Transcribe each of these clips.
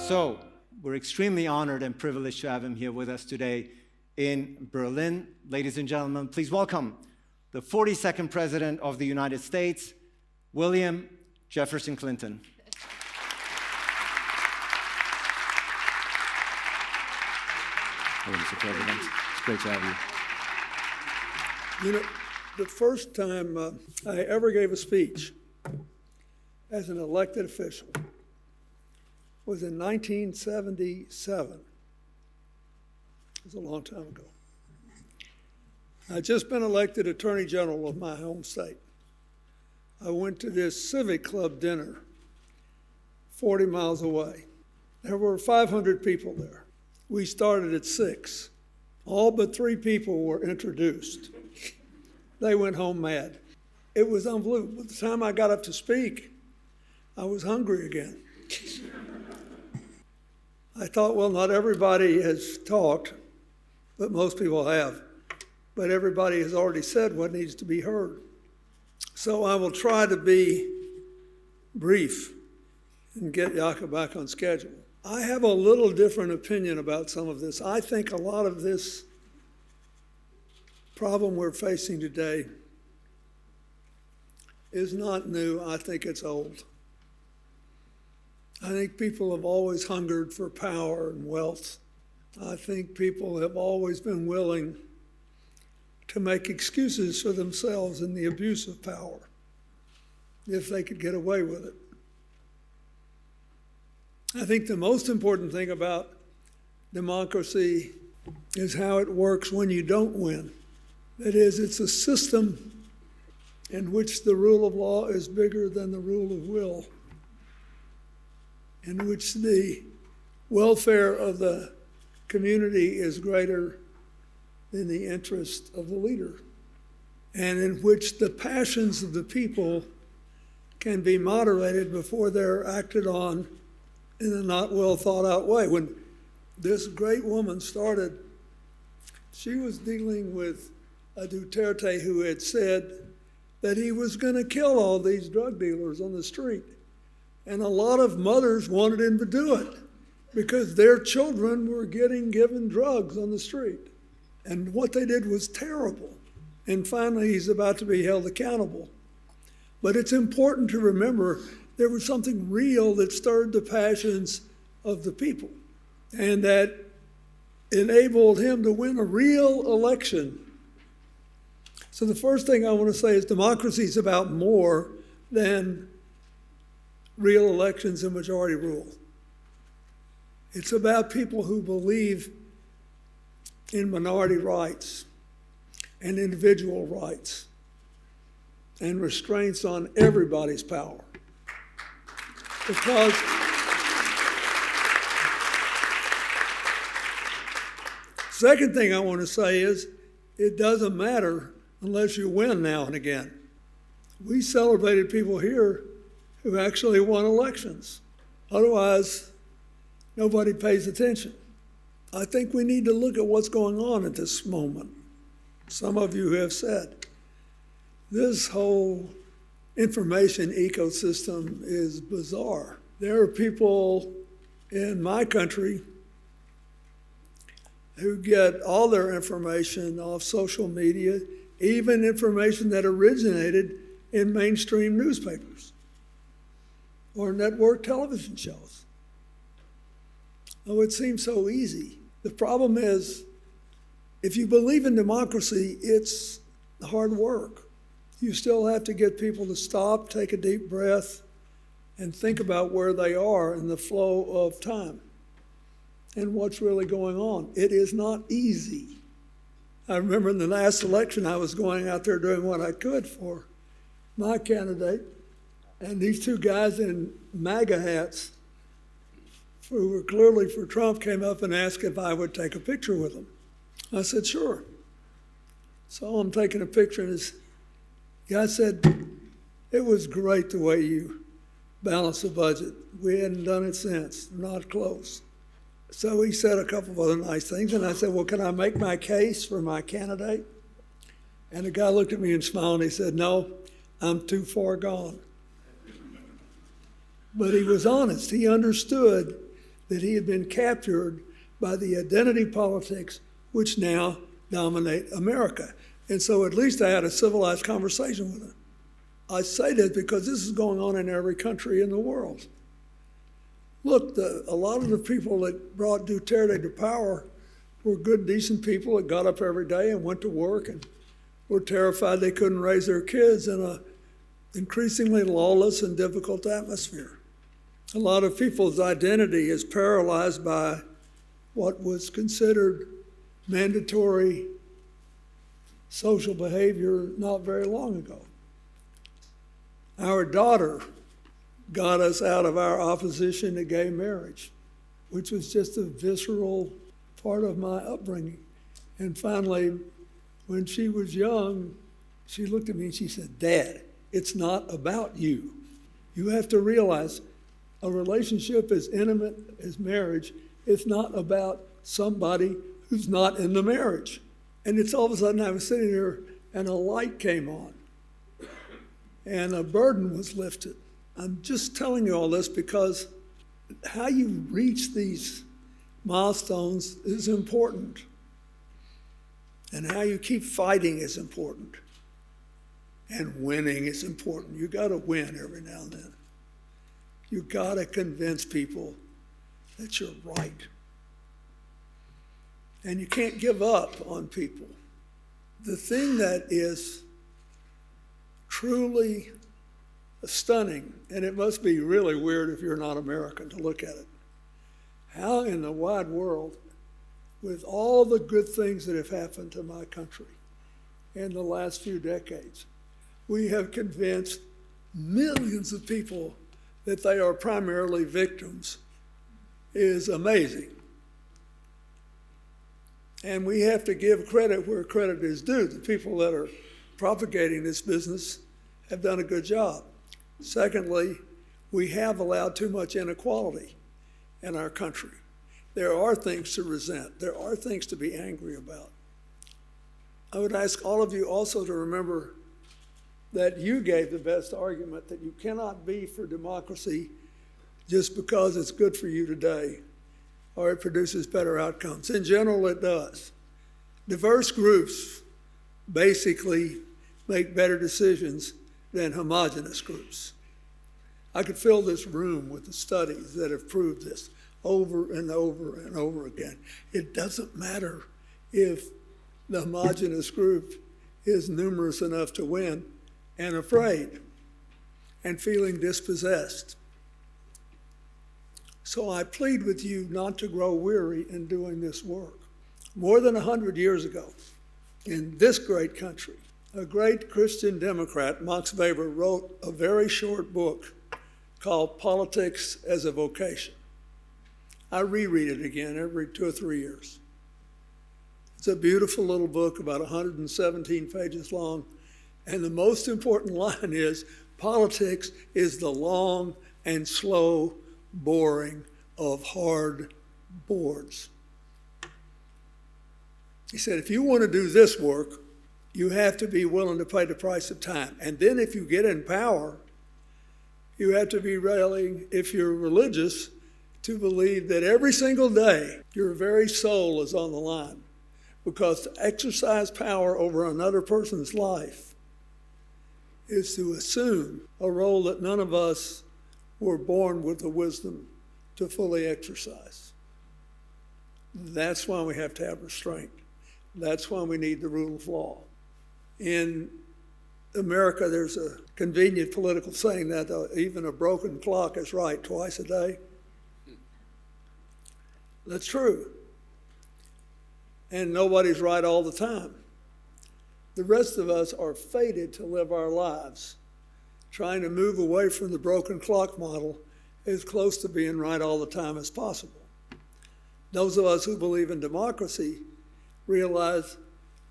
So, we're extremely honored and privileged to have him here with us today in Berlin. Ladies and gentlemen, please welcome the 42nd President of the United States, William Jefferson Clinton. Mr. President, it's great to have you. You know, the first time I ever gave a speech as an elected official was in 1977. It was a long time ago. I'd just been elected Attorney General of my home state. I went to this civic club dinner 40 miles away. There were 500 people there. We started at 6. All but 3 people were introduced. They went home mad. It was unbelievable. By the time I got up to speak, I was hungry again. I thought, well, not everybody has talked, but most people have. But everybody has already said what needs to be heard. So I will try to be brief and get Jakob back on schedule. I have a little different opinion about some of this. I think a lot of this problem we're facing today is not new. I think it's old. I think people have always hungered for power and wealth. I think people have always been willing to make excuses for themselves in the abuse of power if they could get away with it. I think the most important thing about democracy is how it works when you don't win. That is, it's a system in which the rule of law is bigger than the rule of will, in which the welfare of the community is greater than the interest of the leader, and in which the passions of the people can be moderated before they're acted on in a not well thought out way. When this great woman started, she was dealing with a Duterte who had said that he was going to kill all these drug dealers on the street. And a lot of mothers wanted him to do it because their children were getting given drugs on the street. And what they did was terrible. And finally, he's about to be held accountable. But it's important to remember there was something real that stirred the passions of the people and that enabled him to win a real election. So the first thing I want to say is democracy is about more than real elections and majority rule. It's about people who believe in minority rights and individual rights and restraints on everybody's power. Because second thing I want to say is it doesn't matter unless you win now and again. We celebrated people here who actually won elections. Otherwise, nobody pays attention. I think we need to look at what's going on at this moment. Some of you have said, this whole information ecosystem is bizarre. There are people in my country who get all their information off social media, even information that originated in mainstream newspapers or network television shows. Oh, it seems so easy. The problem is, if you believe in democracy, it's hard work. You still have to get people to stop, take a deep breath, and think about where they are in the flow of time and what's really going on. It is not easy. I remember in the last election, I was going out there doing what I could for my candidate, and these 2 guys in MAGA hats who were clearly for Trump came up and asked if I would take a picture with them. I said, sure. So I'm taking a picture, and this guy said, it was great the way you balanced the budget. We hadn't done it since, not close. So he said a couple of other nice things, and I said, well, can I make my case for my candidate? And the guy looked at me and smiled, and he said, no, I'm too far gone. But he was honest. He understood that he had been captured by the identity politics which now dominate America. And so at least I had a civilized conversation with him. I say that because this is going on in every country in the world. Look, a lot of the people that brought Duterte to power were good, decent people that got up every day and went to work and were terrified they couldn't raise their kids in an increasingly lawless and difficult atmosphere. A lot of people's identity is paralyzed by what was considered mandatory social behavior not very long ago. Our daughter got us out of our opposition to gay marriage, which was just a visceral part of my upbringing. And finally, when she was young, she looked at me and she said, "Dad, it's not about you. You have to realize a relationship as intimate as marriage is not about somebody who's not in the marriage." And it's all of a sudden I was sitting there and a light came on and a burden was lifted. I'm just telling you all this because how you reach these milestones is important. And how you keep fighting is important. And winning is important. You got to win every now and then. You got to convince people that you're right. And you can't give up on people. The thing that is truly stunning, and it must be really weird if you're not American to look at it, how in the wide world, with all the good things that have happened to my country in the last few decades, we have convinced millions of people that they are primarily victims is amazing. And we have to give credit where credit is due. The people that are propagating this business have done a good job. Secondly, we have allowed too much inequality in our country. There are things to resent. There are things to be angry about. I would ask all of you also to remember that you gave the best argument that you cannot be for democracy just because it's good for you today or it produces better outcomes. In general, it does. Diverse groups basically make better decisions than homogeneous groups. I could fill this room with the studies that have proved this over and over and over again. It doesn't matter if the homogeneous group is numerous enough to win and afraid and feeling dispossessed. So I plead with you not to grow weary in doing this work. More than 100 years ago, in this great country, a great Christian Democrat, Max Weber, wrote a very short book called Politics as a Vocation. I reread it again every 2 or 3 years. It's a beautiful little book, about 117 pages long, and the most important line is, politics is the long and slow boring of hard boards. He said, if you want to do this work, you have to be willing to pay the price of time. And then if you get in power, you have to be willing, if you're religious, to believe that every single day your very soul is on the line. Because to exercise power over another person's life is to assume a role that none of us were born with the wisdom to fully exercise. That's why we have to have restraint. That's why we need the rule of law. In America, there's a convenient political saying that even a broken clock is right twice a day. That's true. And nobody's right all the time. The rest of us are fated to live our lives trying to move away from the broken clock model as close to being right all the time as possible. Those of us who believe in democracy realize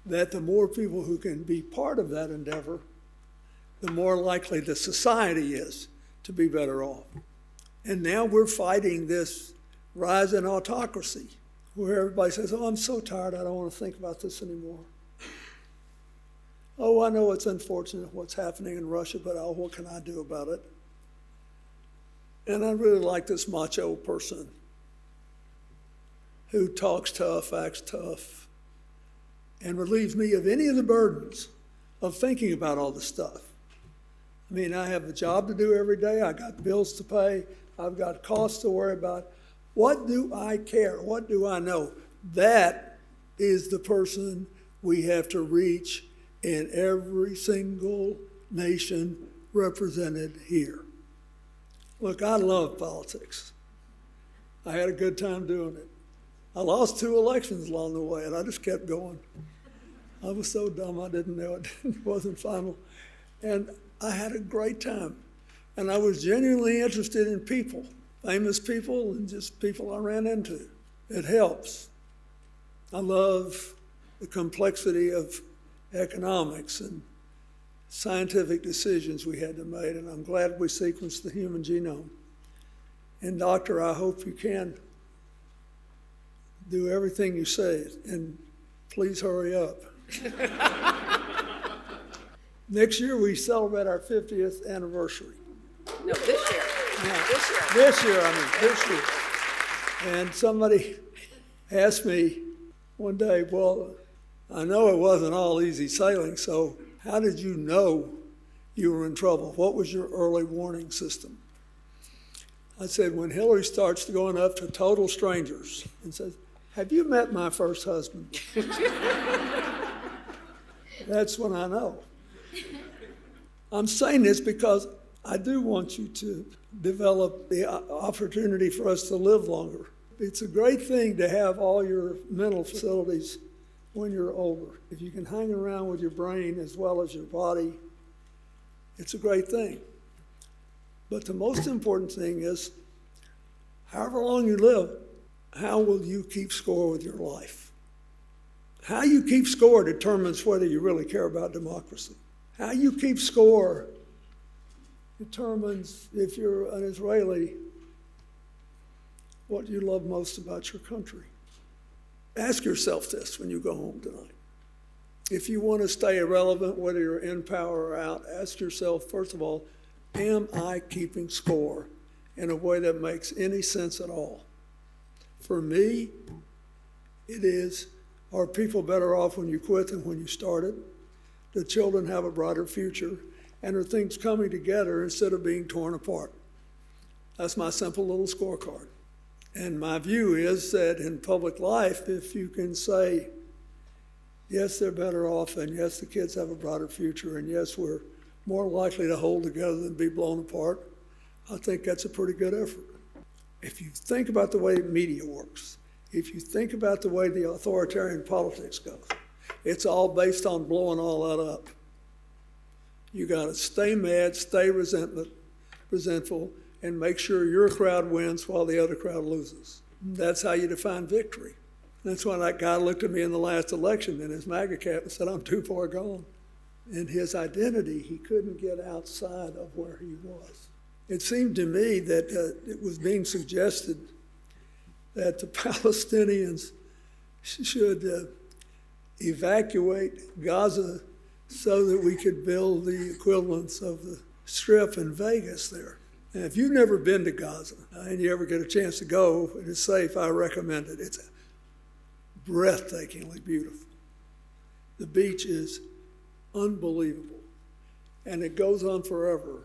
that the more people who can be part of that endeavor, the more likely the society is to be better off. And now we're fighting this rise in autocracy, where everybody says, oh, I'm so tired, I don't want to think about this anymore. Oh, I know it's unfortunate what's happening in Russia, but oh, what can I do about it? And I really like this macho person who talks tough, acts tough, and relieves me of any of the burdens of thinking about all this stuff. I mean, I have a job to do every day. I got bills to pay. I've got costs to worry about. What do I care? What do I know? That is the person we have to reach in every single nation represented here. Look, I love politics. I had a good time doing it. I lost 2 elections along the way, and I just kept going. I was so dumb I didn't know it. It wasn't final. And I had a great time. And I was genuinely interested in people, famous people and just people I ran into. It helps. I love the complexity of economics and scientific decisions we had to make, and I'm glad we sequenced the human genome. And doctor, I hope you can do everything you say, and please hurry up. Next year we celebrate our 50th anniversary. No, this year. Yeah. This year. This year. And somebody asked me one day, well, I know it wasn't all easy sailing, so how did you know you were in trouble? What was your early warning system? I said, when Hillary starts going up to total strangers and says, have you met my first husband? That's when I know. I'm saying this because I do want you to develop the opportunity for us to live longer. It's a great thing to have all your mental facilities when you're older. If you can hang around with your brain as well as your body, it's a great thing. But the most important thing is, however long you live, how will you keep score with your life? How you keep score determines whether you really care about democracy. How you keep score determines, if you're an Israeli, what you love most about your country. Ask yourself this when you go home tonight. If you want to stay irrelevant, whether you're in power or out, ask yourself, first of all, am I keeping score in a way that makes any sense at all? For me, it is, are people better off when you quit than when you started? Do children have a brighter future? And are things coming together instead of being torn apart? That's my simple little scorecard. And my view is that in public life, if you can say, yes, they're better off, and yes, the kids have a brighter future, and yes, we're more likely to hold together than be blown apart, I think that's a pretty good effort. If you think about the way media works, if you think about the way the authoritarian politics goes, it's all based on blowing all that up. You got to stay mad, stay resentful, and make sure your crowd wins while the other crowd loses. That's how you define victory. That's why that guy looked at me in the last election in his MAGA cap and said, I'm too far gone. In his identity, he couldn't get outside of where he was. It seemed to me that it was being suggested that the Palestinians should evacuate Gaza so that we could build the equivalents of the Strip in Vegas there. And if you've never been to Gaza and you ever get a chance to go, and it's safe, I recommend it. It's breathtakingly beautiful. The beach is unbelievable, and it goes on forever.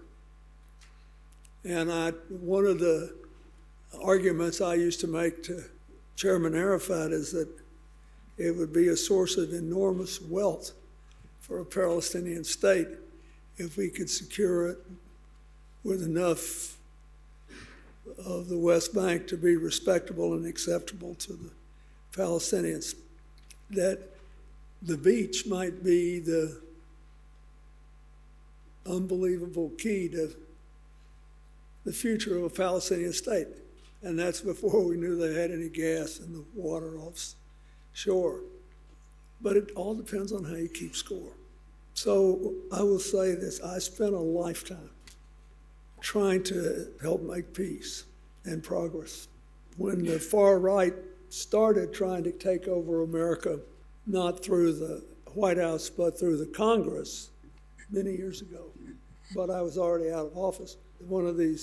And one of the arguments I used to make to Chairman Arafat is that it would be a source of enormous wealth for a Palestinian state if we could secure it with enough of the West Bank to be respectable and acceptable to the Palestinians, that the beach might be the unbelievable key to the future of a Palestinian state. And that's before we knew they had any gas in the water offshore. But it all depends on how you keep score. So I will say this, I spent a lifetime trying to help make peace and progress. When the far right started trying to take over America, not through the White House, but through the Congress many years ago, but I was already out of office, one of their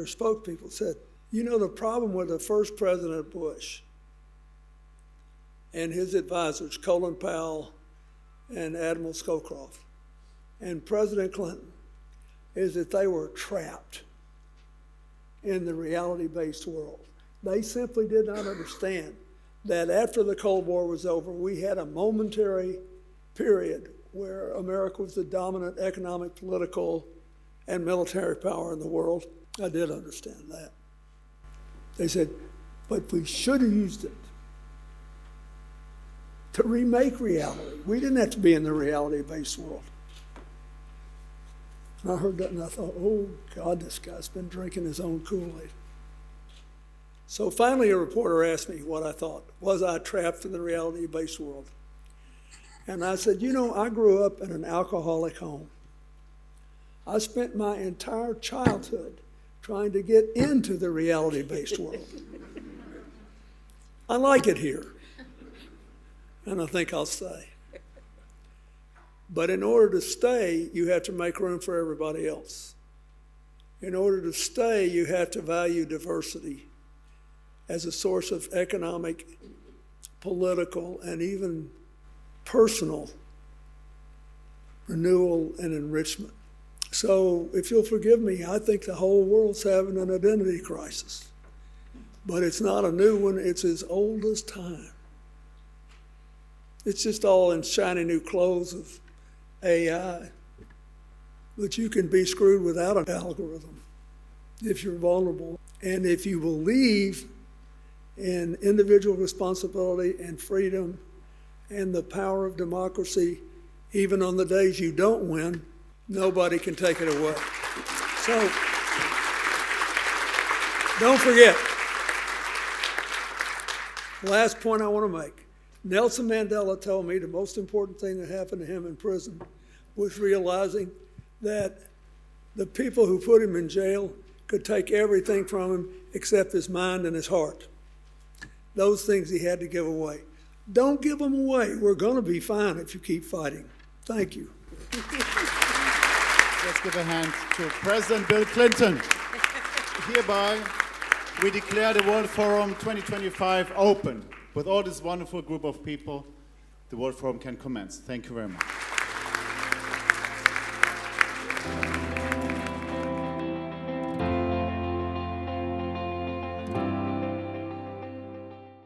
spokespeople said, you know, the problem with the first President Bush and his advisors, Colin Powell and Admiral Scowcroft, and President Clinton, is that they were trapped in the reality-based world. They simply did not understand that after the Cold War was over, we had a momentary period where America was the dominant economic, political, and military power in the world. I did understand that. They said, but we should have used it to remake reality. We didn't have to be in the reality-based world. And I heard that and I thought, oh God, this guy's been drinking his own Kool-Aid. So finally a reporter asked me what I thought. Was I trapped in the reality-based world? And I said, you know, I grew up in an alcoholic home. I spent my entire childhood trying to get into the reality-based world. I like it here, and I think I'll stay. But in order to stay, you have to make room for everybody else. In order to stay, you have to value diversity as a source of economic, political, and even personal renewal and enrichment. So if you'll forgive me, I think the whole world's having an identity crisis. But it's not a new one, it's as old as time. It's just all in shiny new clothes of AI. But you can be screwed without an algorithm if you're vulnerable. And if you believe in individual responsibility and freedom and the power of democracy, even on the days you don't win, nobody can take it away. So, don't forget, last point I want to make. Nelson Mandela told me the most important thing that happened to him in prison was realizing that the people who put him in jail could take everything from him except his mind and his heart. Those things he had to give away. Don't give them away. We're going to be fine if you keep fighting. Thank you. Let's give a hand to President Bill Clinton. Hereby, we declare the World Forum 2025 open. With all this wonderful group of people, the World Forum can commence. Thank you very much.